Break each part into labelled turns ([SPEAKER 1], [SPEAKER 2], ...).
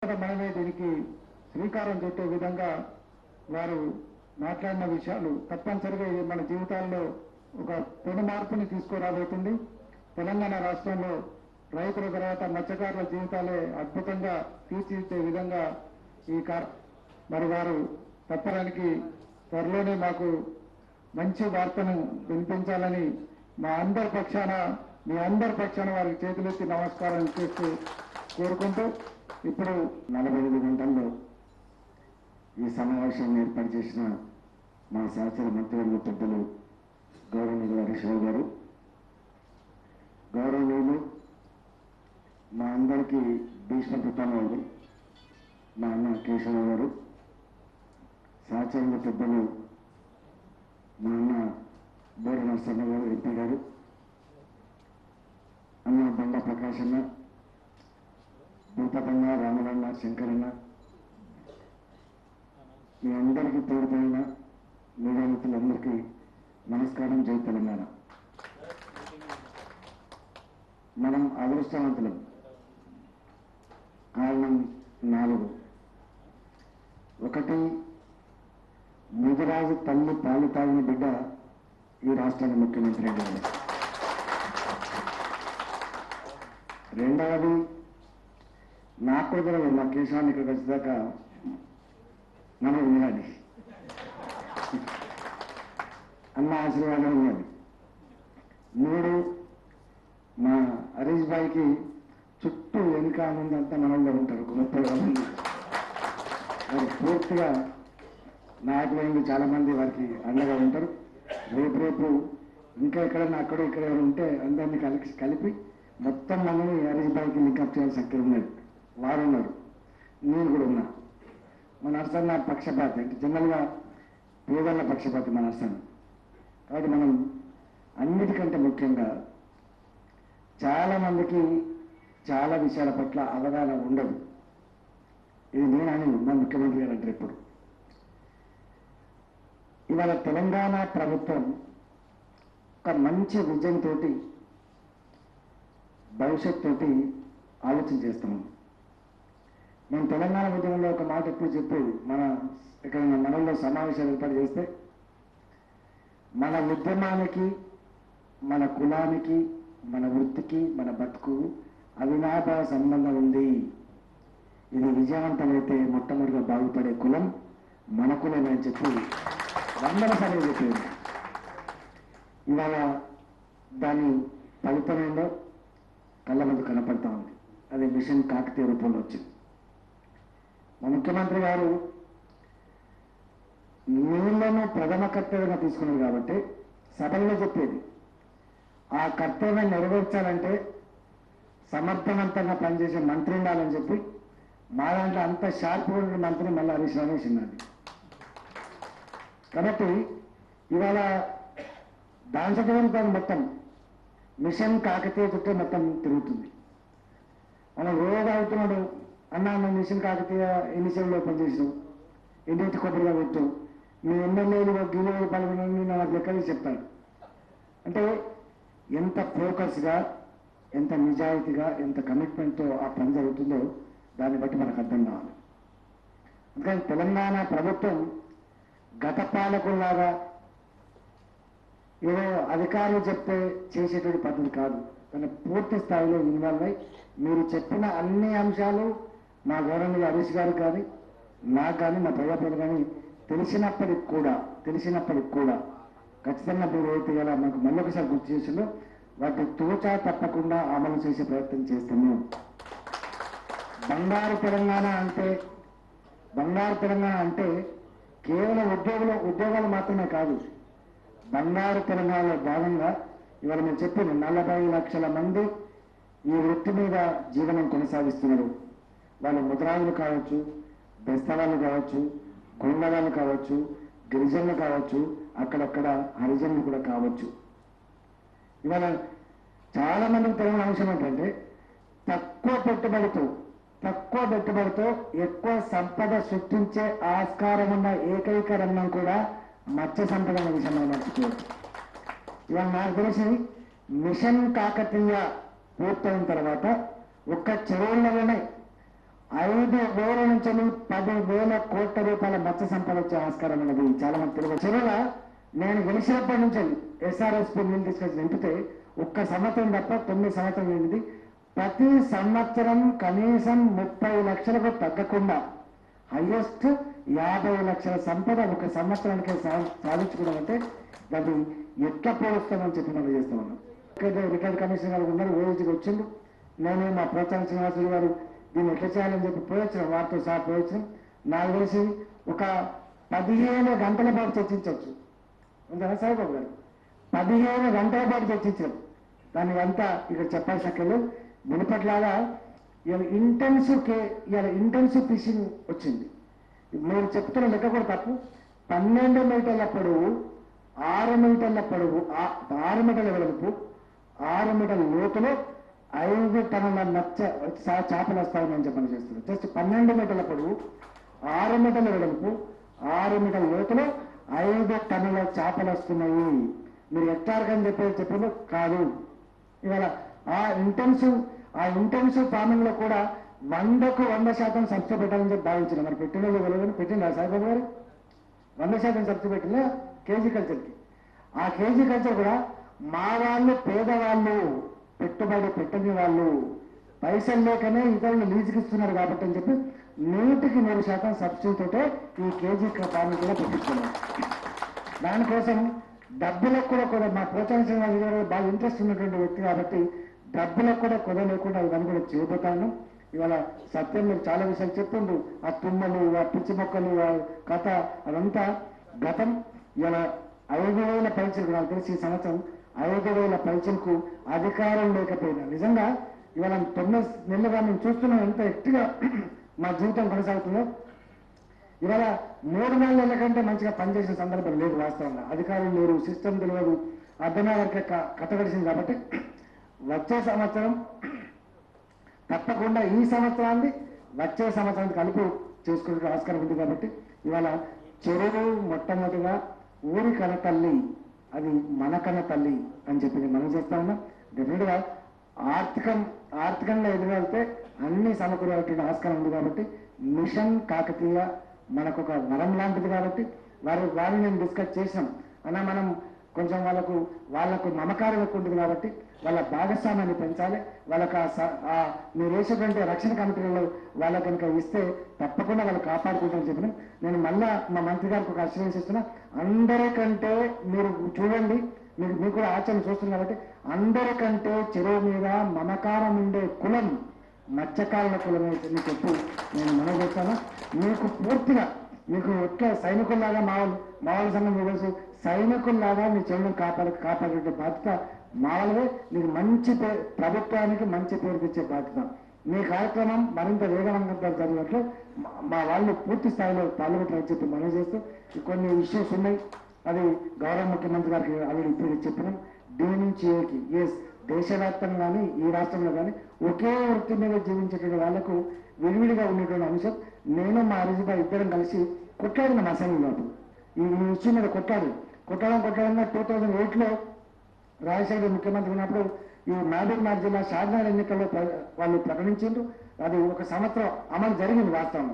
[SPEAKER 1] మనమే దీనికి శ్రీకారం చుట్టే విధంగా వారు మాట్లాడిన విషయాలు తప్పనిసరిగా మన జీవితాల్లో ఒక పెను మార్పుని తీసుకురాబోతుంది. తెలంగాణ రాష్ట్రంలో రైతుల తర్వాత మత్స్యకారుల జీవితాలే అద్భుతంగా తీర్చిదిద్దే విధంగా మరి వారు తప్పడానికి త్వరలోనే మాకు మంచి వార్తను వినిపించాలని మీ అందరి పక్షాన వారికి చేతులెత్తి నమస్కారం చేస్తూ కోరుకుంటూ ఇప్పుడు
[SPEAKER 2] 45 గంటల్లో ఈ సమావేశాన్ని ఏర్పాటు చేసిన మా సహచర మంత్రివర్గ పెద్దలు గౌరవనీయులు హరీష్ రావు గారు, గౌరవనీయులు మా అందరికీ భీష్మ పితామహుడు మా అన్న కేశవరావు గారు, సహచరుల పెద్దలు మా అన్న బోర నరసన్న గారు ఎంపీ గారు, అన్న బండ ప్రకాష్ అన్న, భూపతన్న, రామలన్న, శంకరన్న, మీ అందరికీ తోడుపోయిన మీడియా మిత్రులందరికీ నమస్కారం. జై తెలంగాణ. మనం అదృష్టవంతులం. కారణం 4. 1, ముదిరాజు తల్లి పాలు తాగిన బిడ్డ ఈ రాష్ట్రానికి ముఖ్యమంత్రి అయ్యారు. 2వది, నాకు కూడా తెలియదు, మా కేశవాన్ని ఇక్కడికి వచ్చేదాకా మనం ఉన్నది అన్న ఆశీర్వాదం ఉన్నది. 3, మా హరీష్ భాయ్కి చుట్టూ వెనుక ముందంతా మనల్లో ఉంటారు. 30 మంది వారు పూర్తిగా నాయకులైన చాలా మంది వారికి అండగా ఉంటారు. రేపు ఇంకా ఎక్కడన్నా అక్కడ ఇక్కడ ఉంటే అందరినీ కలిపి మొత్తం మనల్ని హరీష్ భాయ్కి లింకప్ చేయాల్సి అక్కడ ఉన్నది. వారు ఉన్నారు, నేను కూడా ఉన్నా. మన నర్సన్న పక్షపాతి, అంటే జనరల్గా పేదల పక్షపాతి మన నర్సన్న. కాబట్టి మనం అన్నిటికంటే ముఖ్యంగా చాలా మందికి చాలా విషయాల పట్ల అవగాహన ఉండదు. ఇది నేనని మా ముఖ్యమంత్రి గారు అంటారు ఎప్పుడు. ఇవాళ తెలంగాణ ప్రభుత్వం ఒక మంచి విజన్ తోటి భవిష్యత్తు ఆలోచన చేస్తున్నాం. నేను తెలంగాణ ఉద్యమంలో ఒక మాట ఎప్పుడు చెప్పేది, ఇక్కడ మనలో సమావేశాలు ఏర్పాటు చేస్తే మన ఉద్యమానికి, మన కులానికి, మన వృత్తికి, మన బతుకు అవినాభావ సంబంధం ఉంది. ఇది విజయవంతమైతే మొట్టమొదటిగా బాగుపడే కులం మన కులమే అని చెప్పి 100 సార్లు చెప్పేది. ఇవాళ దాని ఫలితమేందో కళ్ళ ముందు కనపడతా ఉంది. అది మిషన్ కాకతీయ రూపంలో వచ్చింది. మా ముఖ్యమంత్రి గారు నీళ్లను ప్రథమ కర్తవ్యంగా తీసుకున్నారు కాబట్టి సభల్లో చెప్పేది, ఆ కర్తవ్యం నెరవేర్చాలంటే సమర్థవంతంగా పనిచేసే మంత్రి ఉండాలని చెప్పి మా దాంట్లో అంత షార్ప్ ఉన్న మంత్రి మళ్ళీ హరీష్ రావు వేసిందండి. కాబట్టి ఇవాళ దాంట్లో మొత్తం మిషన్ కాకతీయ చుట్టే మొత్తం తిరుగుతుంది. మనం రోజు అవుతున్నాడు, అన్నా మేము మిషన్ కాకతీయ ఎన్ని సేవలు పనిచేసాం, ఎన్నింటి కొబ్బరిగా పెట్టు, మీ ఎమ్మెల్యేలు గిలో పాల్గొని నాకు లెక్కలు చెప్తాడు. అంటే ఎంత ఫోకస్గా, ఎంత నిజాయితీగా, ఎంత కమిట్మెంట్తో ఆ పని జరుగుతుందో దాన్ని బట్టి మనకు అర్థం కావాలి. అందుకని తెలంగాణ ప్రభుత్వం గత పాలకుల్లాగా ఏదో అధికారులు చెప్తే చేసేటువంటి పద్ధతి కాదు. కానీ పూర్తి స్థాయిలో ఇన్వాల్వ్ అయ్యి మీరు చెప్పిన అన్ని అంశాలు మా గౌరవనీయ హరీష్ గారు కానీ, నాకు కానీ, మా ప్రజాప్రతినిధులు కానీ తెలిసినప్పటికి కూడా ఖచ్చితంగా మీరు ఏదైతే ఇలా మాకు మళ్ళీ ఒకసారి గుర్తు చేసిందో వాటిని తోచా తప్పకుండా అమలు చేసే ప్రయత్నం చేస్తాము. బంగారు తెలంగాణ అంటే కేవలం ఉద్యోగాలు మాత్రమే కాదు. బంగారు తెలంగాణలో భాగంగా ఇవాళ మేము చెప్పిన 40 లక్షల మంది ఈ వృత్తి మీద జీవనం కొనసాగిస్తున్నారు. వాళ్ళు ముద్రాజులు కావచ్చు, బెస్తవాళ్ళు కావచ్చు, కొండవాళ్ళు కావచ్చు, గిరిజనులు కావచ్చు, అక్కడక్కడ హరిజనులు కూడా కావచ్చు. ఇవాళ చాలా మందికి తెలియని అంశం ఏంటంటే తక్కువ పెట్టుబడితో ఎక్కువ సంపద సృష్టించే ఆస్కారం ఉన్న ఏకైక రంగం కూడా మత్స్య సంపద అనే విషయంలో మర్చిపోవచ్చు. ఇవాళ నాకు తెలిసి మిషన్ కాకతీయ పూర్తయిన తర్వాత ఒక్క చెరువుల్లోనే 5,000 నుంచి 10,000 కోట్ల రూపాయల మత్స్య సంపద వచ్చే ఆస్కారం ఉన్నది. చాలా మంది తెలియదు. చెరువుల నేను గెలిచినప్పటి నుంచి ఎస్ఆర్ఎస్పీ నీళ్ళు తీసుకొచ్చి నింపితే ఒక్క సంవత్సరం తప్ప 9 సంవత్సరం నిండింది. ప్రతి సంవత్సరం కనీసం 30 లక్షలకు తగ్గకుండా హైయెస్ట్ 50 లక్షల సంపద ఒక సంవత్సరానికి సాధించుకోవడం అంటే దాన్ని ఎట్లా పోలుస్తామని చెప్పి మనం చేస్తా ఉన్నాం. రికార్డ్ కమిషనర్ గారు ఉన్నారు, ఓఎస్డీకి వచ్చిండు. నేను మా ప్రోత్సాహం శ్రీనివాసులు గారు దీన్ని ఎట్లా చేయాలని చెప్పి పోయొచ్చిన వారితో సహా పోయొచ్చిన. నాకు తెలిసి ఒక 15 గంటల పాటు చర్చించవచ్చు. అంతేనా సాయిబాబు గారు? 15 గంటల పాటు చర్చించాం. దాన్ని అంతా ఇక్కడ చెప్పాల్సిన మునుపట్లాగా ఇవాళ ఇంటెన్సివ్ ఫిషింగ్ వచ్చింది. మీరు చెప్తున్న లెక్క కూడా తప్పు. 12 మీటర్ల పొడవు, 6 మీటర్ల పొడవు, 6 మీటర్ల వెడల్పు, 6 మీటర్ల లోతులో 5 టన్నుల చేపలు వస్తాయని చెప్పని చేస్తున్నారు. జస్ట్ 12 మీటర్ల పొడవు, 6 మీటర్ల వెడల్పు, 6 మీటర్ల లోతులో 5 టన్నుల చేపలు వస్తున్నాయి. మీరు హెక్టార్ అని చెప్పిందో కాదు. ఇవాళ ఆ ఇంటెన్సివ్ ఫార్మింగ్ లో కూడా 100కు 100% సబ్సిడీ పెట్టాలని చెప్పి భావించిన మరి పెట్టిన వెళ్ళదని పెట్టిందా సాయిబాబు గారు? 100% సబ్సిడీ పెట్టిన కేజీ కల్చర్కి. ఆ కేజీ కల్చర్ కూడా మా వాళ్ళు పేదవాళ్ళు, పెట్టుబడి పెట్టని వాళ్ళు, పైసలు లేకనే ఇతరులు లీజుకి ఇస్తున్నారు కాబట్టి అని చెప్పి 100కి 100% సబ్సిడీతోటే ఈ కేజీ ఫార్మింగ్ కూడా పెట్టిస్తున్నారు. దానికోసం డబ్బులకు కూడా మా ప్రోత్సాహం శ్రీనివాస్ గారు బాగా ఇంట్రెస్ట్ ఉన్నటువంటి వ్యక్తి కాబట్టి డబ్బులకు కూడా కుదర లేకుండా ఇవన్నీ కూడా చేయబోతాను. ఇవాళ సత్యం మీరు చాలా విషయాలు చెప్తుండ్రు. ఆ తుమ్మలు, ఆ పిచ్చి మొక్కలు, ఆ కథ అదంతా గతం. ఇలా 5,000 పైచలకు, నాకు తెలిసి ఈ సంవత్సరం 5,000 పైచలకు అధికారం లేకపోయినా నిజంగా ఇవాళ 9 నెలలుగా మేము చూస్తున్నాం ఎంత ఎక్టిగా మా జీవితం కొనసాగుతుందో. ఇవాళ 3 నెలల కంటే మంచిగా పనిచేసిన సందర్భం లేదు. వాస్తవంగా అధికారులు లేరు, సిస్టమ్ తెలియదు, అర్థమే వరకే కథ గడిచింది. కాబట్టి వచ్చే సంవత్సరం తప్పకుండా ఈ సంవత్సరాన్ని వచ్చే సంవత్సరానికి కలుపు చేసుకునే ఆస్కారం ఉంది. కాబట్టి ఇవాళ చెరువు మొట్టమొదటిగా ఊరి కన్న తల్లి, అది మన కన్న తల్లి అని చెప్పి మనం చేస్తా ఉన్నాం. డెఫినెట్గా ఆర్థికంగా ఎదురెళ్తే అన్ని సమకూరేటువంటి ఆస్కారం ఉంది. కాబట్టి మిషన్ కాకతీయ మనకు ఒక వరం లాంటిది. కాబట్టి వారిని నేను డిస్కస్ చేసినాం అన్న, మనం కొంచెం వాళ్ళకు నమ్మకారం ఎక్కువ ఉంటుంది. కాబట్టి వాళ్ళ భాగస్వామ్యాన్ని పెంచాలి. వాళ్ళకి మీరు వేసేటువంటి రక్షణ కమిటీలలో వాళ్ళకి కనుక ఇస్తే తప్పకుండా వాళ్ళు కాపాడుకుంటారని చెప్పిన నేను మళ్ళా మా మంత్రి గారికి ఒక అష్యూరెన్స్ ఇస్తున్నా. అందరికంటే మీరు చూడండి, మీకు కూడా ఆచరణ చూస్తుంది కాబట్టి అందరికంటే చెరువు మీద మమకారం ఉండే కులం మత్స్యకారుల కులమే మీకు ఎప్పుడు నేను మనవి చేస్తాను. మీకు పూర్తిగా మీకు ఎట్లా సైనికుల్లాగా మా వాళ్ళ సంఘం మీకు తెలుసు, సైనికుల్లాగా మీ చెరువును కాపాడే బాధ్యత మా వాళ్ళే. మీకు మంచి ప్రభుత్వానికి మంచి పేరు తెచ్చే బాధ్యత. మీ కార్యక్రమం మరింత వేగవంతంగా జరిగినట్లు మా వాళ్ళు పూర్తి స్థాయిలో పాల్గొంటారని చెప్పి మనం చేస్తూ కొన్ని ఇష్యూస్ ఉన్నాయి. అది గౌరవ ముఖ్యమంత్రి గారికి ఆల్రెడీ ఇప్పుడు చెప్పినాం. డి నుంచి ఏకి దేశవ్యాప్తంగా కానీ ఈ రాష్ట్రంలో కానీ ఒకే వృత్తి మీద జీవించేటువంటి వాళ్లకు విడివిడిగా ఉండేటువంటి అంశం. నేను మా హరీష్బాయ్ ఇద్దరం కలిసి కొట్లాడిన అసెంబ్లీలో ఈ ఇష్యూ మీద కొట్టడంగా 2008లో రాజశేఖర్ ముఖ్యమంత్రి ఉన్నప్పుడు ఈ మహబూబ్నగర్ జిల్లా షాద్నగర్ ఎన్నికల్లో వాళ్ళు ప్రకటించారు. అది ఒక సంవత్సరం అమలు జరిగింది. వాస్తవం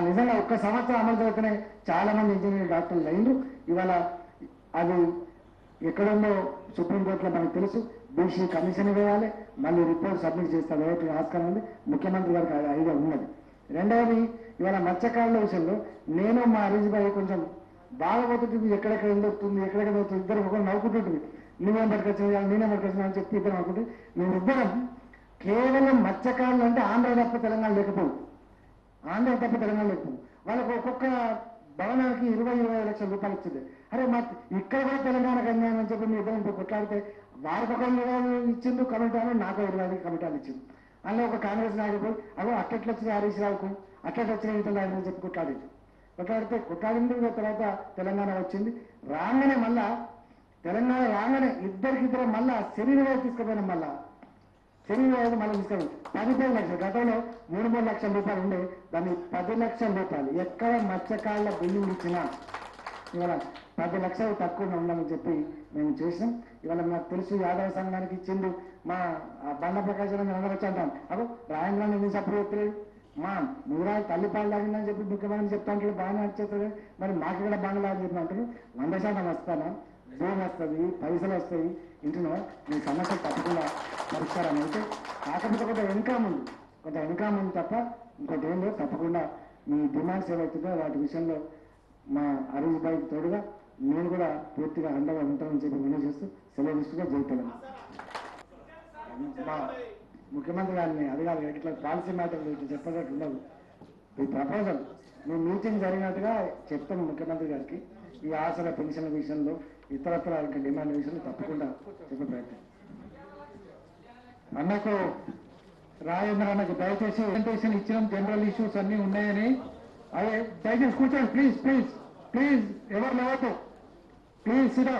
[SPEAKER 2] నిజంగా ఒక్క సంవత్సరం అమలు జరుగుతూనే చాలా మంది ఇంజనీరింగ్ డాక్టర్లు అయిండ్రు. ఇవాళ అది ఎక్కడుందో సుప్రీంకోర్టులో మనకు తెలుసు. బీసీ కమిషన్ వేయాలి, మళ్ళీ రిపోర్ట్ సబ్మిట్ చేస్తారు. ఆస్కారం ఉంది, ముఖ్యమంత్రి గారికి ఐడియా ఉన్నది. రెండవది ఇవాళ మత్స్యకారుల విషయంలో నేను మా హరీష్బాయ్ కొంచెం బాగా పోతుంటుంది. ఎక్కడెక్కడ దొరుకుతుంది, ఎక్కడెక్కడ దొరుకుతుంది, ఇద్దరు ఒకరు నవ్వుకుంటుంటుంది. నేనేం పట్టుకొచ్చినా అని చెప్పి ఇద్దరు అనుకుంటే మేమిద్దరం కేవలం మత్స్యకారులు అంటే ఆంధ్ర తప్ప తెలంగాణ లేకపోవు. వాళ్ళకు ఒక్కొక్క భవనానికి 20-25 లక్షల రూపాయలు ఇచ్చింది. అరే ఇక్కడ కూడా తెలంగాణకు అన్యాయం అని చెప్పి మీ ఇద్దరం కొట్లాడితే వారికి ఒక 20 ఇచ్చిండు కమిటాలు, నాకు 20 కమిటాలు ఇచ్చింది. అందులో ఒక కాంగ్రెస్ నాయకుడు అదో అట్లెట్లు వచ్చినాయి హరీష్ రావుకు, అట్లెట్లు వచ్చినాయి ఇంత అని చెప్పి కొట్లాడింది. తర్వాత తెలంగాణ వచ్చింది. మళ్ళా తెలంగాణ రాగానే ఇద్దరికిద్దరు మళ్ళా శరీరం తీసుకుపోయినాం. మళ్ళీ తీసుకెళ్ళి 15 లక్షలు, గతంలో 3-3 లక్షల రూపాయలు ఉండే దాన్ని 10 లక్షల రూపాయలు. ఎక్కడ మత్స్యకారుల బిల్లులు ఇచ్చినా ఇవాళ 10 లక్షలు తక్కువ ఉండాలని చెప్పి మేము చేసినాం. ఇవాళ నాకు తెలుసు యాదవ సంఘానికి ఇచ్చిండు. మా బండ ప్రకాశం అందరూ వచ్చి అంటాం, అగో రాయంలో ఎందుకు సపోర్ట్ చేయట్లేదు, మా నూరాలు తల్లిపాలు తాగిందని చెప్పి ముఖ్యమంత్రి చెప్తాంటాడు, బాగానే వచ్చేస్తుంది. మరి మాకు ఇక్కడ బంగ్లా అని చెప్పినట్టు 100% వస్తాను, భూమి వస్తుంది, పైసలు వస్తాయి, ఇంటిలో మీ సమస్య తప్పకుండా పరిష్కారం అయితే. కాకపోతే కొంత ఇన్కమ్ ఉంది, కొంత ఇన్కమ్ ఉంది తప్ప ఇంకోటి ఏం లేదు. తప్పకుండా మీ డిమాండ్స్ ఏవైతుందో వాటి విషయంలో మా హరీష్ భాయ్కి తోడుగా నేను కూడా పూర్తిగా అండగా ఉంటానని చెప్పి వినయం చేస్తూ సెలవు ఇస్తుగా జరుగుతున్నాను. మా ముఖ్యమంత్రి గారిని అడగాలి, ఇట్లా పాలసీ మ్యాటర్ చెప్పేటట్టు ఉండదు. ఈ ప్రపోజల్ మేము మీటింగ్ జరిగినట్టుగా చెప్తాము ముఖ్యమంత్రి గారికి. ఈ ఆసరా పెన్షన్ల విషయంలో ఇతరత్ర ఇంకా డిమాండ్ విషయంలో తప్పకుండా చెప్పే ప్రయత్నం.
[SPEAKER 1] అన్నకు రాజేంద్ర అన్నకు దయచేసి ప్రెజెంటేషన్ ఇచ్చిన జనరల్ ఇష్యూస్ అన్ని ఉన్నాయని, అదే దయచేసి కూర్చోండి ప్లీజ్ ప్లీజ్ ప్లీజ్, ఎవరు లేవద్దు ప్లీజ్ సిరా.